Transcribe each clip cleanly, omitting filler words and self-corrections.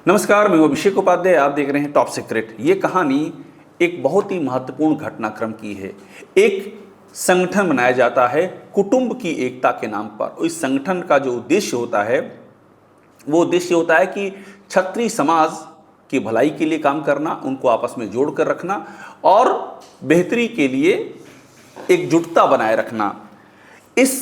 नमस्कार, मैं अभिषेक उपाध्याय। आप देख रहे हैं टॉप सीक्रेट। ये कहानी एक बहुत ही महत्वपूर्ण घटनाक्रम की है। एक संगठन बनाया जाता है कुटुंब की एकता के नाम पर। इस संगठन का जो उद्देश्य होता है वो उद्देश्य होता है कि क्षत्रिय समाज की भलाई के लिए काम करना, उनको आपस में जोड़ कर रखना और बेहतरी के लिए एकजुटता बनाए रखना। इस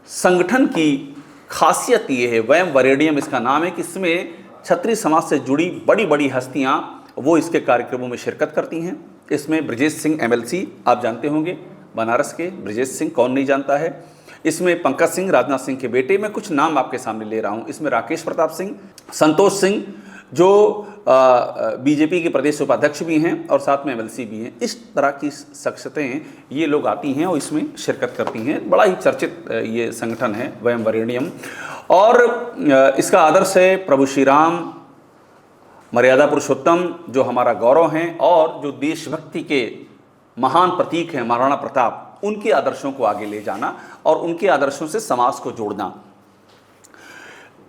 संगठन की खासियत ये है, वयम वरेण्यम इसका नाम है, कि इसमें क्षत्रिय समाज से जुड़ी बड़ी बड़ी हस्तियां वो इसके कार्यक्रमों में शिरकत करती हैं। इसमें ब्रजेश सिंह एमएलसी आप जानते होंगे, बनारस के ब्रजेश सिंह, कौन नहीं जानता है। इसमें पंकज सिंह, राजनाथ सिंह के बेटे। मैं कुछ नाम आपके सामने ले रहा हूं। इसमें राकेश प्रताप सिंह, संतोष सिंह जो बीजेपी के प्रदेश उपाध्यक्ष भी हैं और साथ में एमएलसी भी हैं। इस तरह की शख्सियतें ये लोग आती हैं और इसमें शिरकत करती हैं। बड़ा ही चर्चित ये संगठन है वयम वरेण्यम। और इसका आदर्श है प्रभु श्री राम, मर्यादा पुरुषोत्तम जो हमारा गौरव हैं, और जो देशभक्ति के महान प्रतीक हैं महाराणा प्रताप, उनके आदर्शों को आगे ले जाना और उनके आदर्शों से समाज को जोड़ना।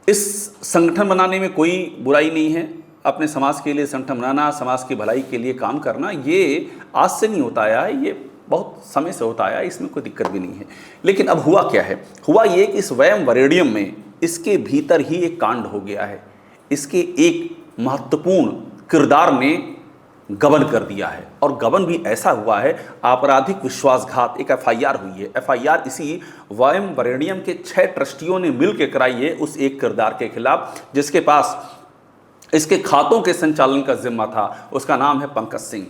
इस संगठन बनाने में कोई बुराई नहीं है। अपने समाज के लिए संगठन बनाना, समाज की भलाई के लिए काम करना, ये आज से नहीं होता आया है, ये बहुत समय से होता आया है, इसमें कोई दिक्कत भी नहीं है। लेकिन अब हुआ क्या है? हुआ ये कि इस वयम वरेण्यम में इसके भीतर ही एक कांड हो गया है। इसके एक महत्वपूर्ण किरदार ने गबन कर दिया है, और गबन भी ऐसा हुआ है, आपराधिक विश्वासघात। एक एफआईआर हुई है। एफआईआर इसी वयम वरेण्यम के 6 ट्रस्टियों ने मिलकर कराई है उस एक किरदार के खिलाफ, जिसके पास इसके खातों के संचालन का जिम्मा था। उसका नाम है पंकज सिंह।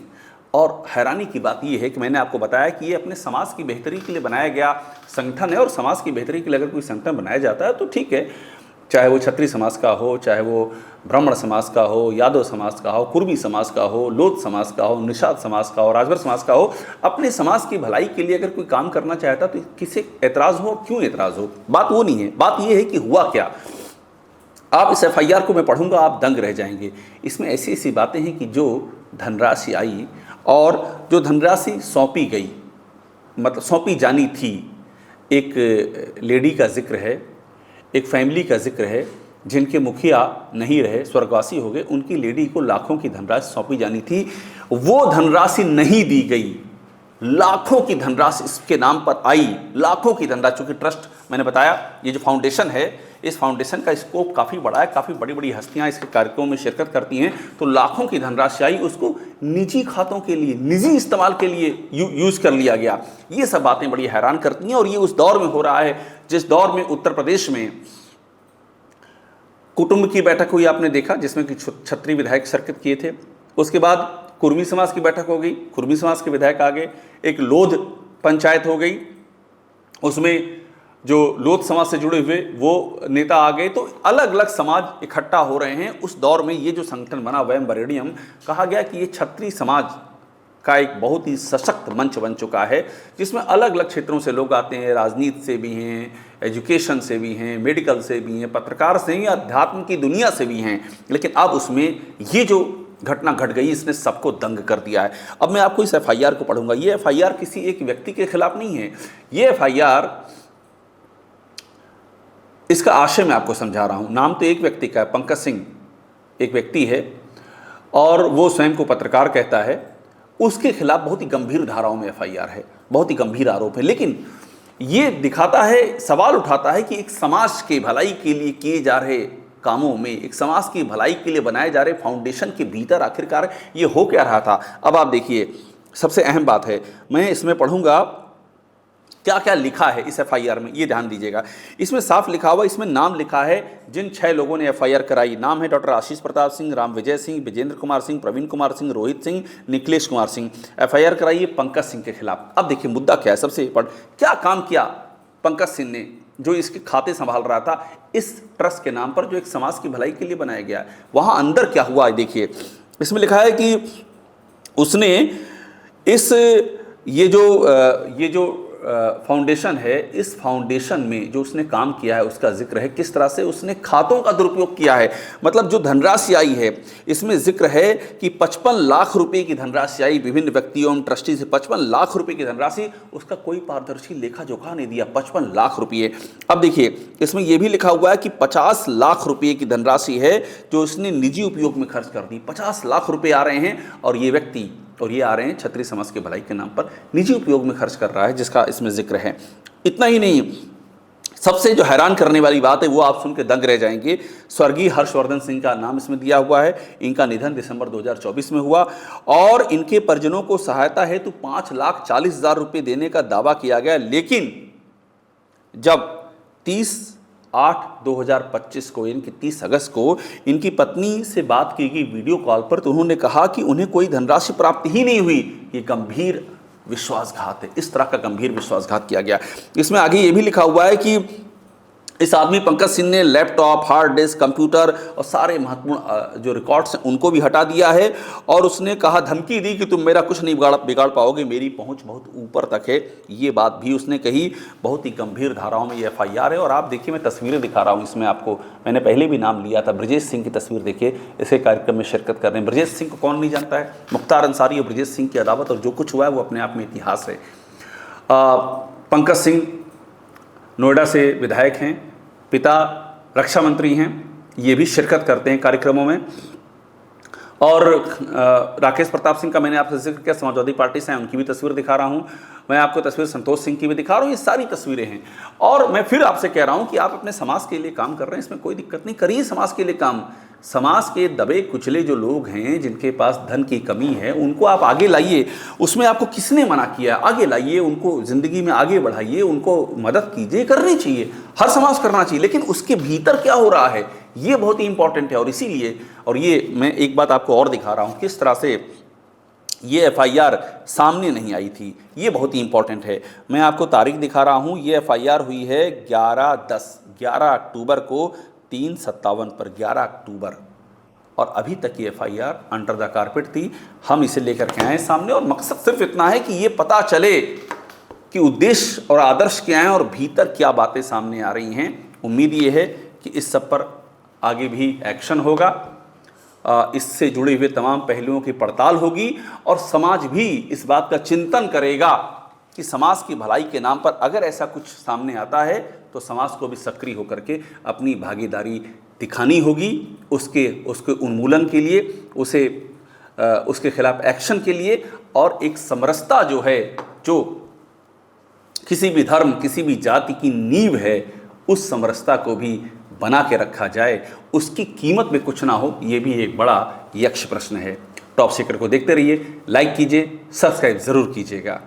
और हैरानी की बात यह है कि मैंने आपको बताया कि ये अपने समाज की बेहतरी के लिए बनाया गया संगठन है, और समाज की बेहतरी के लिए अगर कोई संगठन बनाया जाता है तो ठीक है, चाहे वो क्षत्रिय समाज का हो, चाहे वो ब्राह्मण समाज का हो, यादव समाज का हो, कुर्मी समाज का हो, लोध समाज का हो, निषाद समाज का हो, राजभर समाज का हो। अपने समाज की भलाई के लिए अगर कोई काम करना चाहता तो किसे एतराज़ हो, क्यों एतराज़ हो? बात वो नहीं है। बात ये है कि हुआ क्या। आप इस एफआईआर को मैं पढ़ूंगा, आप दंग रह जाएंगे। इसमें ऐसी ऐसी बातें हैं कि जो धनराशि आई और जो धनराशि सौंपी गई, मतलब सौंपी जानी थी, एक लेडी का जिक्र है, एक फैमिली का जिक्र है जिनके मुखिया नहीं रहे, स्वर्गवासी हो गए। उनकी लेडी को लाखों की धनराशि सौंपी जानी थी, वो धनराशि नहीं दी गई। लाखों की धनराशि इसके नाम पर आई, लाखों की धनराशि। चूँकि ट्रस्ट, मैंने बताया, ये जो फाउंडेशन है, इस फाउंडेशन का स्कोप काफ़ी बड़ा है, काफ़ी बड़ी बड़ी हस्तियां इसके कार्यक्रमों में शिरकत करती हैं। तो लाखों की धनराशि आई, उसको निजी खातों के लिए, निजी इस्तेमाल के लिए यूज़ कर लिया गया। ये सब बातें बड़ी हैरान करती हैं। और ये उस दौर में हो रहा है जिस दौर में उत्तर प्रदेश में कुटुंब की बैठक हुई, आपने देखा, जिसमें कि क्षत्रिय विधायक शिरकत किए थे। उसके बाद कुर्मी समाज की बैठक हो गई, कुर्मी समाज के विधायक आ गए। एक लोध पंचायत हो गई, उसमें जो लोध समाज से जुड़े हुए वो नेता आ गए। तो अलग अलग समाज इकट्ठा हो रहे हैं। उस दौर में ये जो संगठन बना वयम वरेण्यम, कहा गया कि ये क्षत्रिय समाज का एक बहुत ही सशक्त मंच बन चुका है, जिसमें अलग अलग क्षेत्रों से लोग आते हैं। राजनीति से भी हैं, एजुकेशन से भी हैं, मेडिकल से भी हैं, पत्रकार से हैं, अध्यात्म की दुनिया से भी हैं। लेकिन अब उसमें ये जो घटना घट गई, इसने सबको दंग कर दिया है। अब मैं आपको इस एफआईआर को पढ़ूंगा। ये एफआईआर किसी एक व्यक्ति के खिलाफ नहीं है। ये एफआईआर, इसका आशय मैं आपको समझा रहा हूं। नाम तो एक व्यक्ति का है, पंकज सिंह एक व्यक्ति है, और वो स्वयं को पत्रकार कहता है। उसके खिलाफ बहुत ही गंभीर धाराओं में एफआईआर है, बहुत ही गंभीर आरोप है। लेकिन ये दिखाता है, सवाल उठाता है कि एक समाज के भलाई के लिए किए जा रहे कामों में, एक समाज की भलाई के लिए बनाए जा रहे फाउंडेशन के भीतर आखिरकार ये हो क्या रहा था। अब आप देखिए, सबसे अहम बात है, मैं इसमें पढ़ूंगा क्या क्या लिखा है इस एफआईआर में, ये ध्यान दीजिएगा। इसमें साफ लिखा हुआ, इसमें नाम लिखा है जिन 6 लोगों ने एफआईआर कराई। नाम है डॉक्टर आशीष प्रताप सिंह, राम विजय सिंह, विजेंद्र कुमार सिंह, प्रवीण कुमार सिंह, रोहित सिंह, निखिलेश कुमार सिंह। एफआईआर कराई है पंकज सिंह के खिलाफ। अब देखिए मुद्दा क्या है। सबसे बड़ा क्या काम किया पंकज सिंह ने, जो इसके खाते संभाल रहा था इस ट्रस्ट के नाम पर, जो एक समाज की भलाई के लिए बनाया गया। वहाँ अंदर क्या हुआ है देखिए। इसमें लिखा है कि उसने इस ये जो फाउंडेशन है, इस फाउंडेशन में जो उसने काम किया है उसका जिक्र है, किस तरह से उसने खातों का दुरुपयोग किया है। मतलब जो धनराशि आई है इसमें जिक्र है कि 55 लाख रुपए की धनराशि आई विभिन्न व्यक्तियों एवं ट्रस्टी से। 55 लाख रुपए की धनराशि, उसका कोई पारदर्शी लेखा जोखा नहीं दिया। 55 लाख रुपये। अब देखिए इसमें यह भी लिखा हुआ है कि 50 लाख रुपये की धनराशि है जो उसने निजी उपयोग में खर्च कर दी। 50 लाख रुपये आ रहे हैं और ये व्यक्ति और ये आ रहे हैं क्षत्रिय समाज के भलाई के नाम पर निजी उपयोग में खर्च कर रहा है, जिसका इसमें जिक्र है। इतना ही नहीं, सबसे जो हैरान करने वाली बात है वो आप सुन के दंग रह जाएंगे। स्वर्गीय हर्षवर्धन सिंह का नाम इसमें दिया हुआ है। इनका निधन दिसंबर 2024 में हुआ और इनके परिजनों को सहायता हेतु 5,40,000 रुपये देने का दावा किया गया। लेकिन जब 30/8/2025 को, यानी कि 30 अगस्त को इनकी पत्नी से बात की गई वीडियो कॉल पर, तो उन्होंने कहा कि उन्हें कोई धनराशि प्राप्त ही नहीं हुई। ये गंभीर विश्वासघात है। इस तरह का गंभीर विश्वासघात किया गया। इसमें आगे ये भी लिखा हुआ है कि इस आदमी पंकज सिंह ने लैपटॉप, हार्ड डिस्क, कंप्यूटर और सारे महत्वपूर्ण जो रिकॉर्ड्स हैं उनको भी हटा दिया है और उसने कहा, धमकी दी कि तुम मेरा कुछ नहीं बिगाड़ पाओगे, मेरी पहुंच बहुत ऊपर तक है। ये बात भी उसने कही। बहुत ही गंभीर धाराओं में ये FIR है। और आप देखिए, मैं तस्वीरें दिखा रहा हूँ इसमें आपको, मैंने पहले भी नाम लिया था, ब्रजेश सिंह की तस्वीर देखिए। इसे कार्यक्रम में शिरकत कर रहे हैं। ब्रजेश सिंह को कौन नहीं जानता है। मुख्तार अंसारी और ब्रजेश सिंह की अदावत और जो कुछ हुआ है वो अपने आप में इतिहास है। पंकज सिंह नोएडा से विधायक हैं, पिता रक्षा मंत्री हैं, ये भी शिरकत करते हैं कार्यक्रमों में। और राकेश प्रताप सिंह का मैंने आपसे जिक्र किया, समाजवादी पार्टी से हैं, उनकी भी तस्वीर दिखा रहा हूँ मैं आपको। तस्वीर संतोष सिंह की भी दिखा रहा हूँ। ये सारी तस्वीरें हैं। और मैं फिर आपसे कह रहा हूँ कि आप अपने समाज के लिए काम कर रहे हैं, इसमें कोई दिक्कत नहीं, करिए समाज के लिए काम। समाज के दबे कुचले जो लोग हैं, जिनके पास धन की कमी है, उनको आप आगे लाइए। उसमें आपको किसने मना किया? आगे लाइए, उनको ज़िंदगी में आगे बढ़ाइए, उनको मदद कीजिए। करनी चाहिए, हर समाज करना चाहिए, लेकिन उसके भीतर क्या हो रहा है ये बहुत ही इंपॉर्टेंट है। और इसीलिए, और ये मैं एक बात आपको और दिखा रहा हूँ किस तरह से ये FIR सामने नहीं आई थी, ये बहुत ही इंपॉर्टेंट है। मैं आपको तारीख दिखा रहा हूँ। ये FIR हुई है 11 अक्टूबर को, 3:57 पर 11 अक्टूबर। और अभी तक ये FIR अंडर द कारपेट थी। हम इसे लेकर के आए सामने और मकसद सिर्फ इतना है कि ये पता चले कि उद्देश्य और आदर्श क्या हैं और भीतर क्या बातें सामने आ रही हैं। उम्मीद ये है कि इस सब पर आगे भी एक्शन होगा, इससे जुड़े हुए तमाम पहलुओं की पड़ताल होगी और समाज भी इस बात का चिंतन करेगा कि समाज की भलाई के नाम पर अगर ऐसा कुछ सामने आता है तो समाज को भी सक्रिय होकर के अपनी भागीदारी दिखानी होगी, उसके उन्मूलन के लिए, उसके खिलाफ एक्शन के लिए। और एक समरसता जो है, जो किसी भी धर्म, किसी भी जाति की नींव है, उस समरसता को भी बना के रखा जाए। उसकी कीमत में कुछ ना हो, ये भी एक बड़ा यक्ष प्रश्न है। टॉप सीक्रेट को देखते रहिए, लाइक कीजिए, सब्सक्राइब जरूर कीजिएगा।